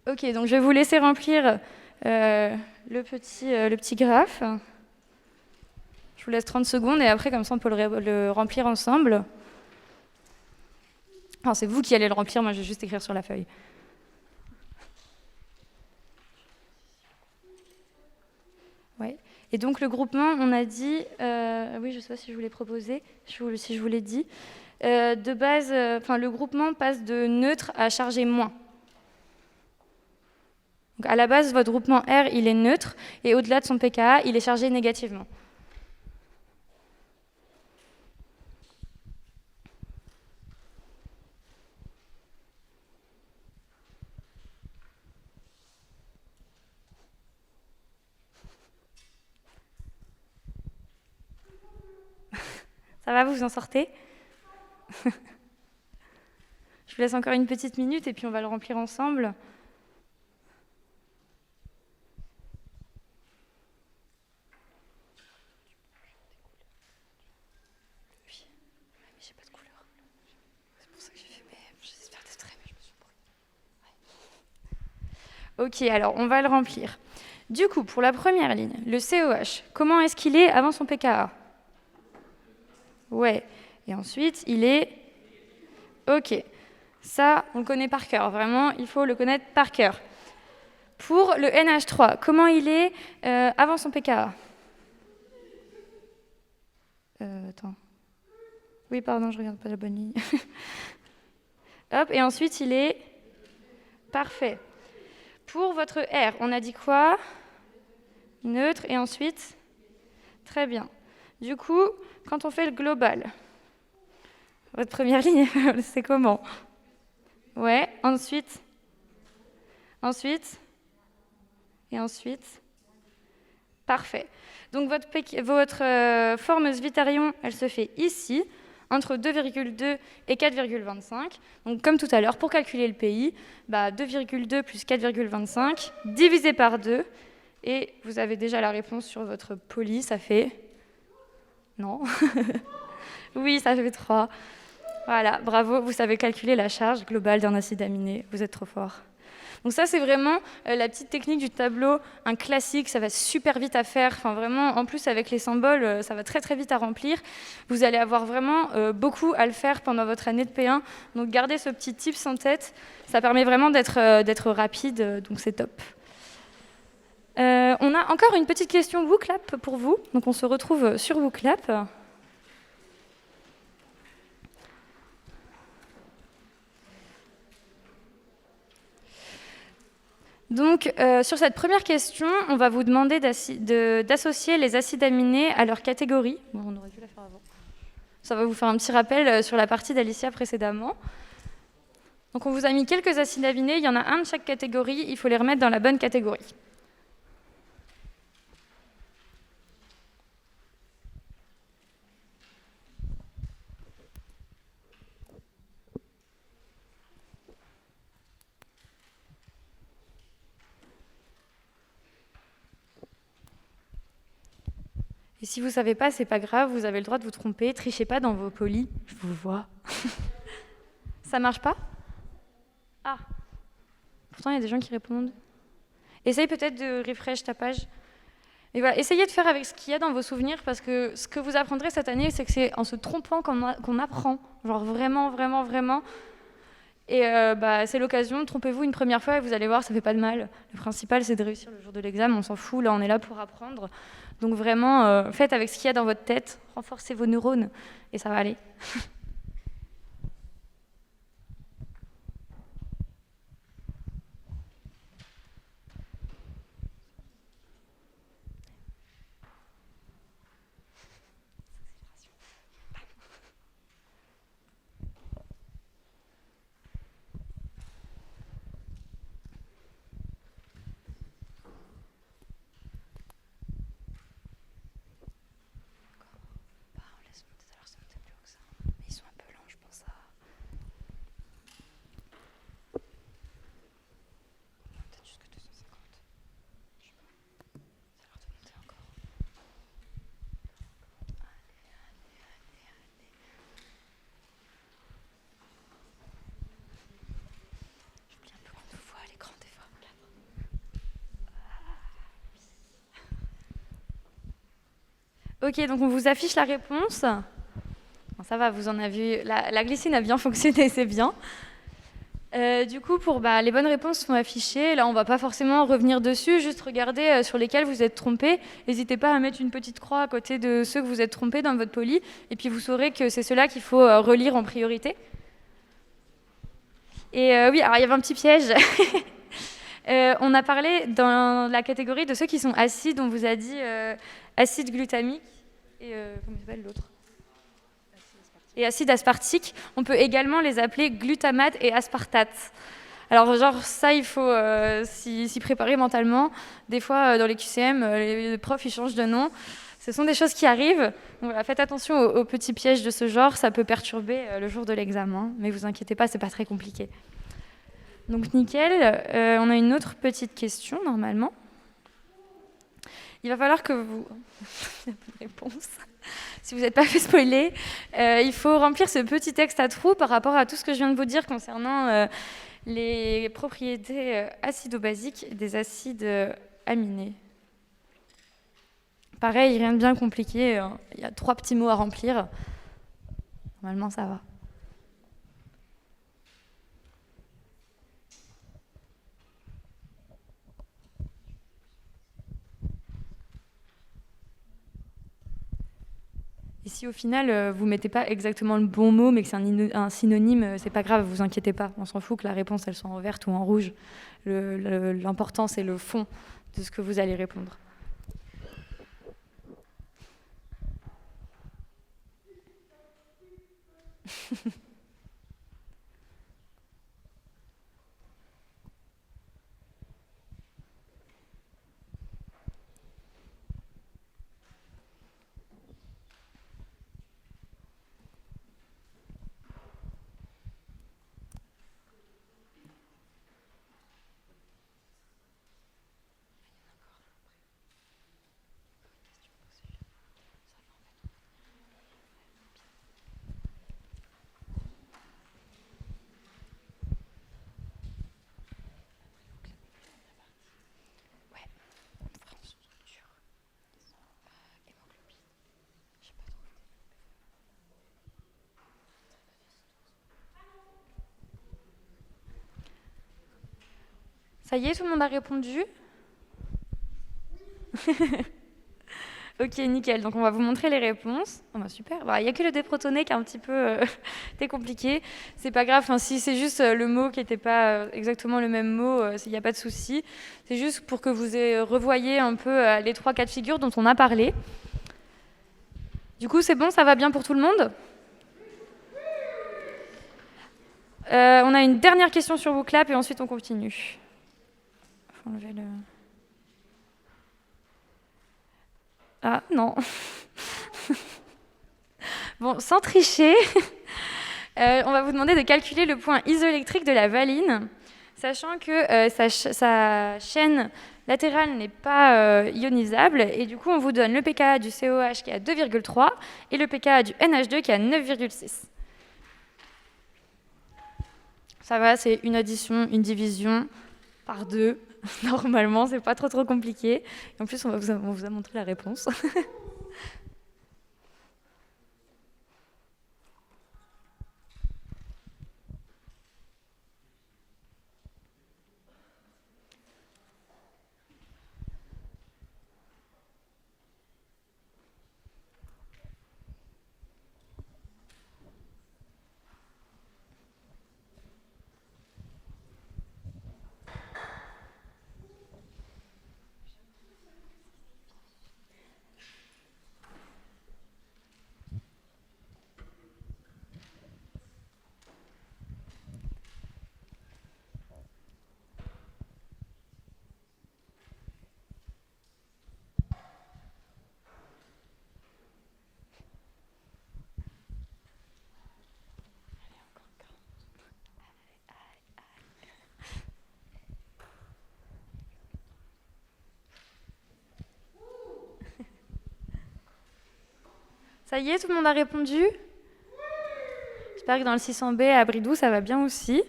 Ok, donc je vais vous laisser remplir le petit graphe. Je vous laisse 30 secondes et après, comme ça, on peut le remplir ensemble. Enfin, c'est vous qui allez le remplir, moi je vais juste écrire sur la feuille. Ouais. Et donc le groupement, on a dit, oui, je ne sais pas si je vous l'ai proposé, si je vous l'ai dit, de base, le groupement passe de neutre à chargé moins. Donc à la base, votre groupement R, il est neutre, et au-delà de son pKa, il est chargé négativement. Ça va, vous en sortez? Je vous laisse encore une petite minute et puis on va le remplir ensemble. Oui, mais j'ai pas de couleur. C'est pour ça que j'ai fait, mais j'espère des traits, mais je me suis embrouillée. Ok, alors on va le remplir. Du coup, pour la première ligne, le COH, comment est-ce qu'il est avant son pKa? Ouais. Et ensuite, il est... Ok. Ça, on le connaît par cœur. Vraiment, il faut le connaître par cœur. Pour le NH3, comment il est avant son pKa? Attends. Oui, pardon, je regarde pas la bonne ligne. Hop, et ensuite, il est... Parfait. Pour votre R, on a dit quoi? Neutre, et ensuite? Très bien. Du coup, quand on fait le global, votre première ligne, c'est comment? Ouais, ensuite? Ensuite? Et ensuite? Parfait. Donc votre forme Svitarion, elle se fait ici, entre 2,2 et 4,25. Donc comme tout à l'heure, pour calculer le pays, 2,2 plus 4,25 divisé par 2. Et vous avez déjà la réponse sur votre poli, ça fait... Non. Oui, ça fait 3. Voilà, bravo, vous savez calculer la charge globale d'un acide aminé. Vous êtes trop fort. Donc ça, c'est vraiment la petite technique du tableau, un classique, ça va super vite à faire. Enfin, vraiment, en plus, avec les symboles, ça va très très vite à remplir. Vous allez avoir vraiment beaucoup à le faire pendant votre année de P1. Donc gardez ce petit tips en tête. Ça permet vraiment d'être rapide, donc c'est top. On a encore une petite question WooClap pour vous. Donc on se retrouve sur WooClap. Donc, sur cette première question, on va vous demander d'associer les acides aminés à leur catégorie. Bon, on aurait dû la faire avant. Ça va vous faire un petit rappel sur la partie d'Alicia précédemment. Donc, on vous a mis quelques acides aminés. Il y en a un de chaque catégorie. Il faut les remettre dans la bonne catégorie. Et si vous ne savez pas, c'est pas grave, vous avez le droit de vous tromper. Trichez pas dans vos polis, je vous vois. Ça marche pas? Ah. Pourtant, il y a des gens qui répondent. Essaye peut-être de refresh ta page. Et voilà, essayez de faire avec ce qu'il y a dans vos souvenirs, parce que ce que vous apprendrez cette année, c'est que c'est en se trompant qu'on apprend. Genre vraiment, vraiment, vraiment. Et c'est l'occasion, trompez-vous une première fois et vous allez voir, ça fait pas de mal. Le principal, c'est de réussir le jour de l'examen, on s'en fout, là on est là pour apprendre. Donc vraiment, faites avec ce qu'il y a dans votre tête, renforcez vos neurones et ça va aller. Ok, donc on vous affiche la réponse. Bon, ça va, vous en avez vu. La glycine a bien fonctionné, c'est bien. Du coup, les bonnes réponses sont affichées. Là, on ne va pas forcément revenir dessus, juste regarder sur lesquels vous êtes trompés. N'hésitez pas à mettre une petite croix à côté de ceux que vous êtes trompés dans votre poli. Et puis, vous saurez que c'est ceux-là qu'il faut relire en priorité. Et oui, alors il y avait un petit piège. On a parlé dans la catégorie de ceux qui sont acides. On vous a dit acide glutamique et comment s'appelle l'autre? Et acide aspartique. On peut également les appeler glutamate et aspartate. Alors genre ça, il faut s'y préparer mentalement. Des fois, dans les QCM, les profs ils changent de nom. Ce sont des choses qui arrivent. Donc, voilà, faites attention aux petits pièges de ce genre. Ça peut perturber le jour de l'examen. Mais vous inquiétez pas, c'est pas très compliqué. Donc nickel, on a une autre petite question normalement. Il va falloir que vous... réponse. Si vous n'êtes pas fait spoiler, il faut remplir ce petit texte à trous par rapport à tout ce que je viens de vous dire concernant les propriétés acido-basiques des acides aminés. Pareil, rien de bien compliqué, il y a 3 petits mots à remplir. Normalement, ça va. Et si au final, vous ne mettez pas exactement le bon mot, mais que c'est un synonyme, c'est pas grave, vous inquiétez pas. On s'en fout que la réponse, elle soit en verte ou en rouge. L'important, c'est le fond de ce que vous allez répondre. Ça y est, tout le monde a répondu? Ok, nickel. Donc, on va vous montrer les réponses. Oh, bah, super. Il n'y a que le déprotoné qui est un petit peu été compliqué. C'est pas grave. Hein, si c'est juste le mot qui n'était pas exactement le même mot, il n'y a pas de souci. C'est juste pour que vous revoyiez un peu les 3 cas de figure dont on a parlé. Du coup, c'est bon, ça va bien pour tout le monde? On a une dernière question sur WooClap et ensuite on continue. Faut enlever le... Ah, non. Bon, sans tricher, on va vous demander de calculer le point isoélectrique de la valine, sachant que sa chaîne latérale n'est pas ionisable, et du coup, on vous donne le pKa du COH qui est à 2,3 et le pKa du NH2 qui est à 9,6. Ça va, c'est une addition, une division par 2. Normalement, c'est pas trop compliqué. Et en plus, on vous a montré la réponse. Ça y est, tout le monde a répondu? J'espère que dans le 600B à Bridoux, ça va bien aussi.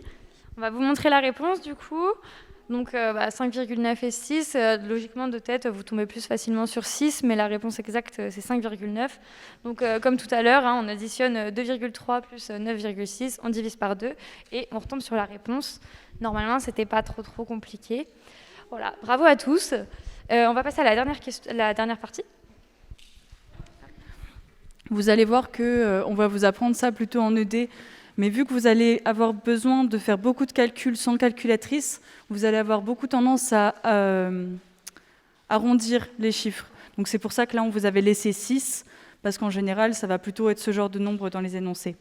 On va vous montrer la réponse du coup. Donc 5,9 et 6, logiquement de tête, vous tombez plus facilement sur 6, mais la réponse exacte, c'est 5,9. Donc comme tout à l'heure, on additionne 2,3 plus 9,6, on divise par 2, et on retombe sur la réponse. Normalement, c'était pas trop compliqué. Voilà, bravo à tous. On va passer à la dernière partie. Vous allez voir qu'on va vous apprendre ça plutôt en ED, mais vu que vous allez avoir besoin de faire beaucoup de calculs sans calculatrice, vous allez avoir beaucoup tendance à arrondir les chiffres. Donc c'est pour ça que là, on vous avait laissé 6, parce qu'en général, ça va plutôt être ce genre de nombre dans les énoncés.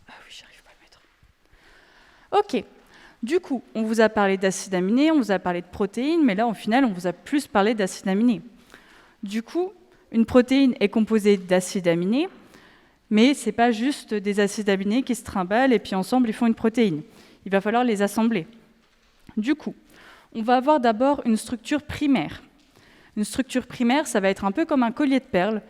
Ah oui, j'arrive pas à le mettre. Ok. Du coup, on vous a parlé d'acides aminés, on vous a parlé de protéines, mais là, au final, on vous a plus parlé d'acides aminés. Du coup, une protéine est composée d'acides aminés, mais ce n'est pas juste des acides aminés qui se trimballent et puis ensemble, ils font une protéine. Il va falloir les assembler. Du coup, on va avoir d'abord une structure primaire. Une structure primaire, ça va être un peu comme un collier de perles,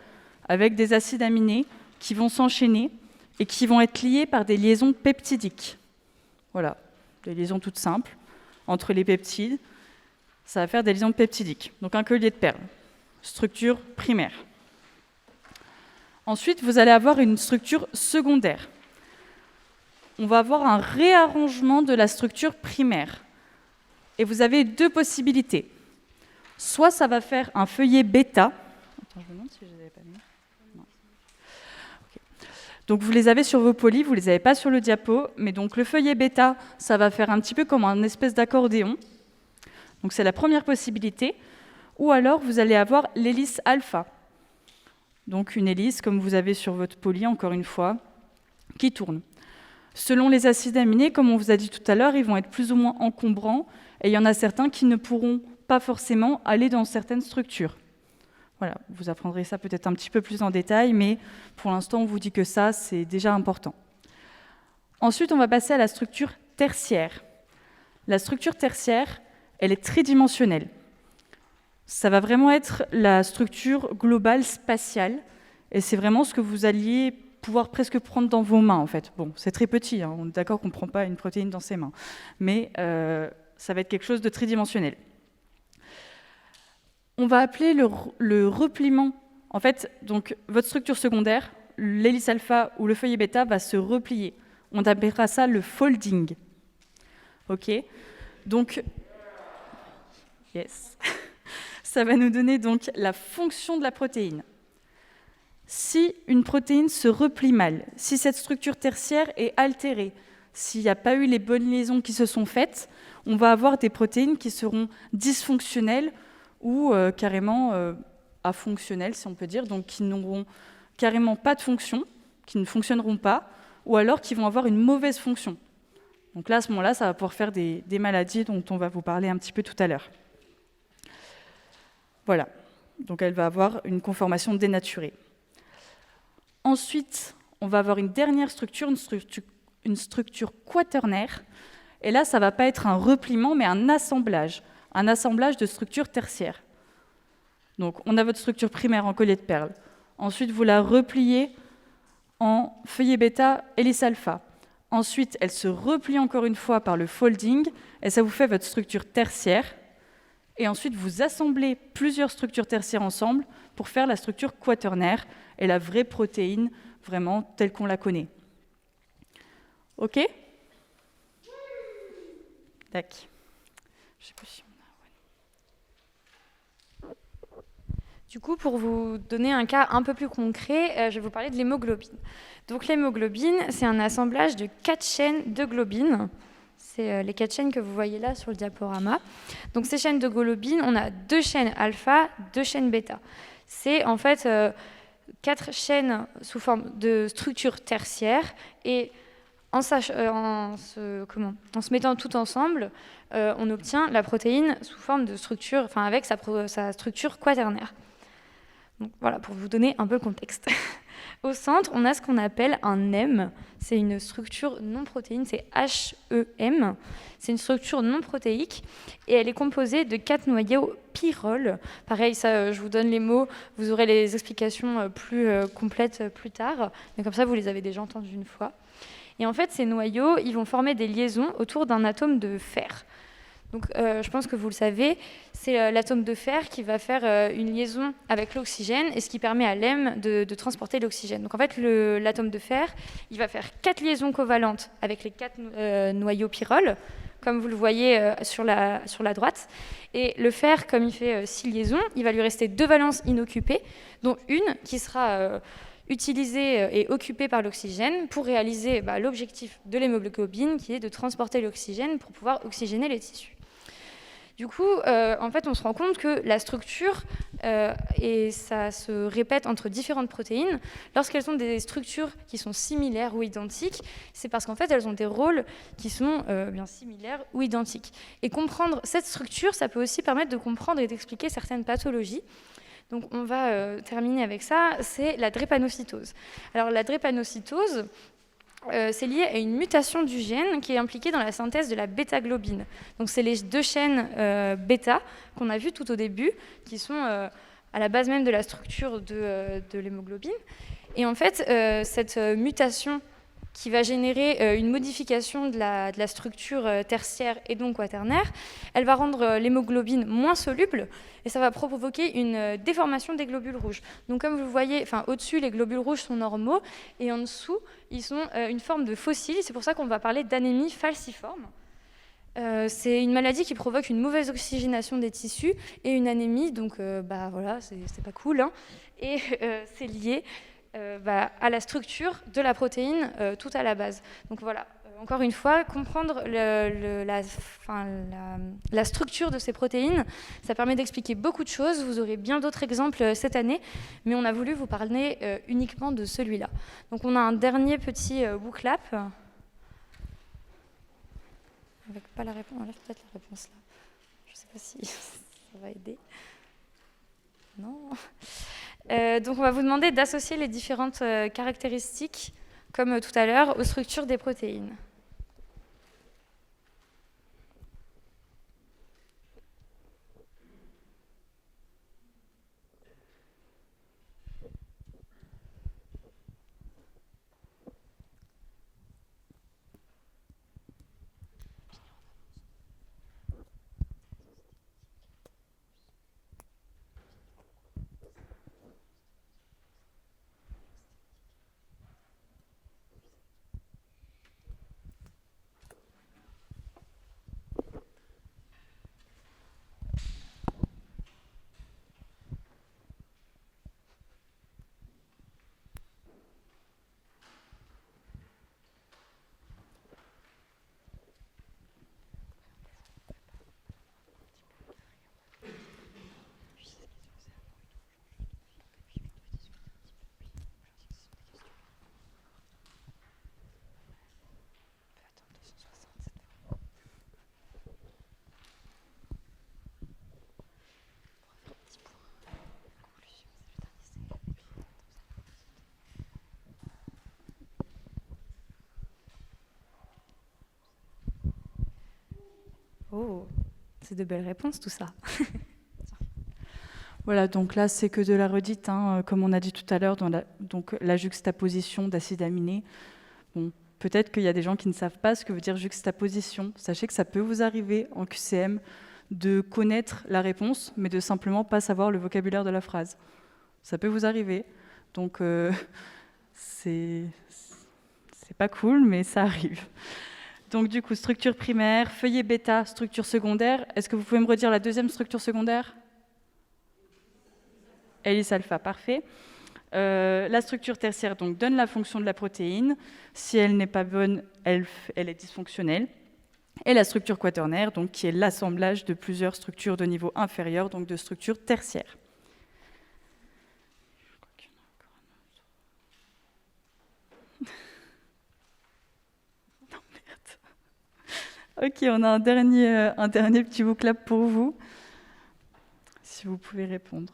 avec des acides aminés qui vont s'enchaîner et qui vont être liés par des liaisons peptidiques. Voilà, des liaisons toutes simples entre les peptides. Ça va faire des liaisons peptidiques. Donc un collier de perles. Structure primaire. Ensuite, vous allez avoir une structure secondaire. On va avoir un réarrangement de la structure primaire. Et vous avez 2 possibilités. Soit ça va faire un feuillet bêta, Attends, je me demande si je les avais pas mis. Non. Okay. Donc vous les avez sur vos polis, vous les avez pas sur le diapo, mais donc le feuillet bêta, ça va faire un petit peu comme un espèce d'accordéon. Donc c'est la première possibilité. Ou alors vous allez avoir l'hélice alpha. Donc une hélice, comme vous avez sur votre poli, encore une fois, qui tourne. Selon les acides aminés, comme on vous a dit tout à l'heure, ils vont être plus ou moins encombrants, et il y en a certains qui ne pourront pas forcément aller dans certaines structures. Voilà, vous apprendrez ça peut-être un petit peu plus en détail, mais pour l'instant, on vous dit que ça, c'est déjà important. Ensuite, on va passer à la structure tertiaire. La structure tertiaire, elle est tridimensionnelle. Ça va vraiment être la structure globale spatiale, et c'est vraiment ce que vous alliez pouvoir presque prendre dans vos mains, en fait. Bon, c'est très petit, hein, on est d'accord qu'on ne prend pas une protéine dans ses mains, mais ça va être quelque chose de tridimensionnel. On va appeler le repliement. En fait, donc, votre structure secondaire, l'hélice alpha ou le feuillet bêta, va se replier. On appellera ça le folding. OK ? Donc, yes. Ça va nous donner donc la fonction de la protéine. Si une protéine se replie mal, si cette structure tertiaire est altérée, s'il n'y a pas eu les bonnes liaisons qui se sont faites, on va avoir des protéines qui seront dysfonctionnelles ou carrément afonctionnelles, si on peut dire, donc qui n'auront carrément pas de fonction, qui ne fonctionneront pas, ou alors qui vont avoir une mauvaise fonction. Donc là, à ce moment-là, ça va pouvoir faire des maladies dont on va vous parler un petit peu tout à l'heure. Voilà, donc elle va avoir une conformation dénaturée. Ensuite, on va avoir une dernière structure, une structure quaternaire. Et là, ça ne va pas être un repliement, mais un assemblage de structures tertiaires. Donc, on a votre structure primaire en collier de perles. Ensuite, vous la repliez en feuillet bêta, hélice alpha. Ensuite, elle se replie encore une fois par le folding, et ça vous fait votre structure tertiaire. Et ensuite, vous assemblez plusieurs structures tertiaires ensemble pour faire la structure quaternaire et la vraie protéine, vraiment telle qu'on la connaît. OK ? Tac. Je sais pas si on a... Du coup, pour vous donner un cas un peu plus concret, je vais vous parler de l'hémoglobine. Donc l'hémoglobine, c'est un assemblage de 4 chaînes de globine. C'est les 4 chaînes que vous voyez là sur le diaporama. Donc ces chaînes de globine, on a 2 chaînes alpha, 2 chaînes bêta. C'est en fait 4 chaînes sous forme de structure tertiaire, et en se mettant tout ensemble, on obtient la protéine sous forme de structure, enfin avec sa structure quaternaire. Donc voilà, pour vous donner un peu le contexte. Au centre, on a ce qu'on appelle un hème. C'est une structure non protéine, c'est HEM. C'est une structure non protéique et elle est composée de 4 noyaux pyrroles. Pareil, ça, je vous donne les mots, vous aurez les explications plus complètes plus tard, mais comme ça, vous les avez déjà entendus une fois. Et en fait, ces noyaux, ils vont former des liaisons autour d'un atome de fer. Donc, je pense que vous le savez, c'est l'atome de fer qui va faire une liaison avec l'oxygène et ce qui permet à l'hème de transporter l'oxygène. Donc, en fait, l'atome de fer, il va faire 4 liaisons covalentes avec les 4 noyaux pyrroles, comme vous le voyez sur la droite. Et le fer, comme il fait 6 liaisons, il va lui rester 2 valences inoccupées, dont une qui sera utilisée et occupée par l'oxygène pour réaliser l'objectif de l'hémoglobine, qui est de transporter l'oxygène pour pouvoir oxygéner les tissus. Du coup, en fait, on se rend compte que la structure, et ça se répète entre différentes protéines, lorsqu'elles ont des structures qui sont similaires ou identiques, c'est parce qu'en fait, elles ont des rôles qui sont bien similaires ou identiques. Et comprendre cette structure, ça peut aussi permettre de comprendre et d'expliquer certaines pathologies. Donc, on va terminer avec ça, c'est la drépanocytose. Alors, la drépanocytose, c'est lié à une mutation du gène qui est impliquée dans la synthèse de la bêta-globine. Donc c'est les 2 chaînes bêta qu'on a vues tout au début, qui sont à la base même de la structure de l'hémoglobine. Et en fait, cette mutation qui va générer une modification de la structure tertiaire et donc quaternaire, elle va rendre l'hémoglobine moins soluble et ça va provoquer une déformation des globules rouges. Donc comme vous le voyez, au-dessus, les globules rouges sont normaux et en dessous, ils sont une forme de fossile. C'est pour ça qu'on va parler d'anémie falciforme. C'est une maladie qui provoque une mauvaise oxygénation des tissus et une anémie, donc voilà, c'est pas cool, hein. Et c'est lié à la structure de la protéine tout à la base. Donc voilà, encore une fois, comprendre la structure de ces protéines, ça permet d'expliquer beaucoup de choses. Vous aurez bien d'autres exemples cette année, mais on a voulu vous parler uniquement de celui-là. Donc on a un dernier petit WooClap. Avec pas la réponse, on enlève peut-être la réponse là. Je ne sais pas si ça va aider. Non. Donc on va vous demander d'associer les différentes caractéristiques, comme tout à l'heure, aux structures des protéines. Oh, c'est de belles réponses tout ça. Voilà, donc là, c'est que de la redite, hein, comme on a dit tout à l'heure, donc la juxtaposition d'acides aminés. Bon, peut-être qu'il y a des gens qui ne savent pas ce que veut dire juxtaposition. Sachez que ça peut vous arriver en QCM de connaître la réponse, mais de simplement pas savoir le vocabulaire de la phrase. Ça peut vous arriver. Donc, c'est pas cool, mais ça arrive. Donc, du coup, structure primaire, feuillet bêta, structure secondaire. Est-ce que vous pouvez me redire la deuxième structure secondaire ? Hélice alpha, parfait. La structure tertiaire donc, donne la fonction de la protéine. Si elle n'est pas bonne, elle est dysfonctionnelle. Et la structure quaternaire, donc, qui est l'assemblage de plusieurs structures de niveau inférieur, donc de structures tertiaires. Non, merde. Ok, on a un dernier petit vocab pour vous, si vous pouvez répondre.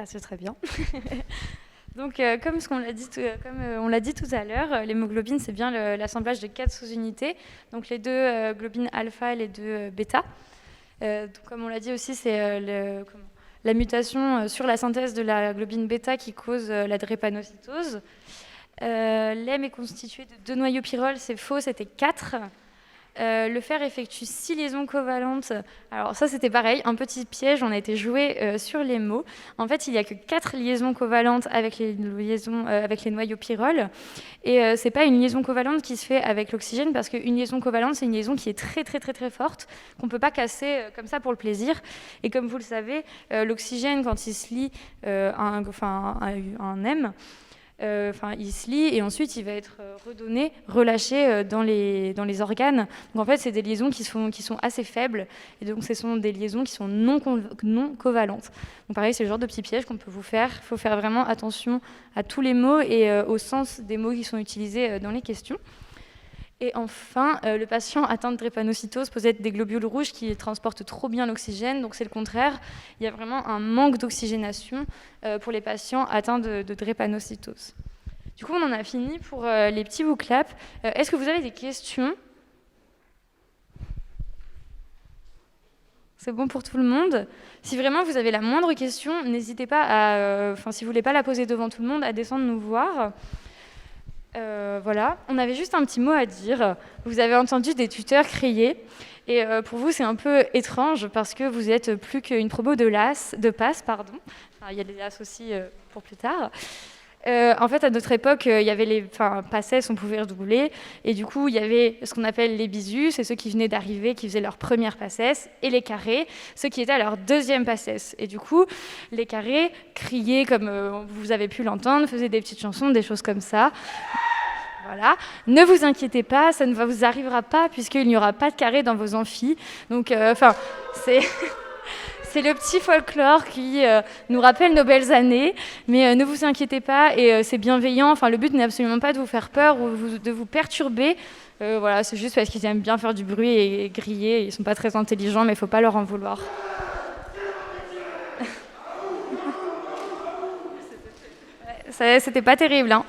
C'est très bien. Donc, comme on l'a dit tout à l'heure, l'hémoglobine, c'est bien l'assemblage de 4 sous-unités, donc les deux globines alpha et les deux bêta. Donc, comme on l'a dit aussi, c'est la mutation sur la synthèse de la globine bêta qui cause la drépanocytose. L'hème est constitué de 2 noyaux pyrrole, c'est faux, c'était 4. Le fer effectue 6 liaisons covalentes. Alors ça, c'était pareil, un petit piège, on a été joué sur les mots. En fait, il n'y a que 4 liaisons covalentes avec les noyaux pyrrole. Et ce n'est pas une liaison covalente qui se fait avec l'oxygène, parce qu'une liaison covalente, c'est une liaison qui est très, très, très, très forte, qu'on ne peut pas casser comme ça pour le plaisir. Et comme vous le savez, l'oxygène, quand il se lie à un M, il se lie et ensuite il va être redonné, relâché dans les organes. Donc en fait, c'est des liaisons qui sont assez faibles et donc ce sont des liaisons qui sont non covalentes. Donc pareil, c'est le genre de petit piège qu'on peut vous faire. Il faut faire vraiment attention à tous les mots et au sens des mots qui sont utilisés dans les questions. Et enfin, le patient atteint de drépanocytose possède des globules rouges qui transportent trop bien l'oxygène, donc c'est le contraire. Il y a vraiment un manque d'oxygénation pour les patients atteints de drépanocytose. Du coup, on en a fini pour les petits WooClap. Est-ce que vous avez des questions ? C'est bon pour tout le monde ? Si vraiment vous avez la moindre question, n'hésitez pas à, si vous ne voulez pas la poser devant tout le monde, à descendre nous voir. Voilà, on avait juste un petit mot à dire. Vous avez entendu des tuteurs crier, et pour vous c'est un peu étrange parce que vous êtes plus qu'une promo de passe, pardon. Enfin, il y a des LAS aussi pour plus tard. En fait, à notre époque, il y avait les PACES, on pouvait redoubler, et du coup, il y avait ce qu'on appelle les bisus, c'est ceux qui venaient d'arriver, qui faisaient leur première PACES, et les carrés, ceux qui étaient à leur deuxième PACES. Et du coup, les carrés criaient comme vous avez pu l'entendre, faisaient des petites chansons, des choses comme ça. Voilà. Ne vous inquiétez pas, ça ne vous arrivera pas puisqu'il n'y aura pas de carré dans vos amphis. Donc, c'est le petit folklore qui nous rappelle nos belles années, mais ne vous inquiétez pas et c'est bienveillant. Enfin, le but n'est absolument pas de vous faire peur ou de vous perturber. Voilà, c'est juste parce qu'ils aiment bien faire du bruit et griller. Ils ne sont pas très intelligents, mais il ne faut pas leur en vouloir. C'était pas terrible, hein.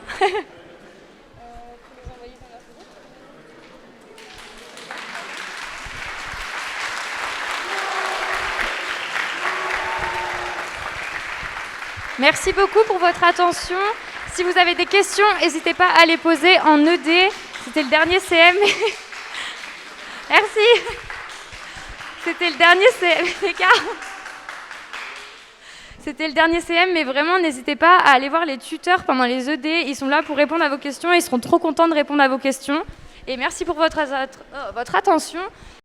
Merci beaucoup pour votre attention. Si vous avez des questions, n'hésitez pas à les poser en ED. C'était le dernier CM. Merci. C'était le dernier CM, les gars. C'était le dernier CM, mais vraiment, n'hésitez pas à aller voir les tuteurs pendant les ED. Ils sont là pour répondre à vos questions. Ils seront trop contents de répondre à vos questions. Et merci pour votre attention.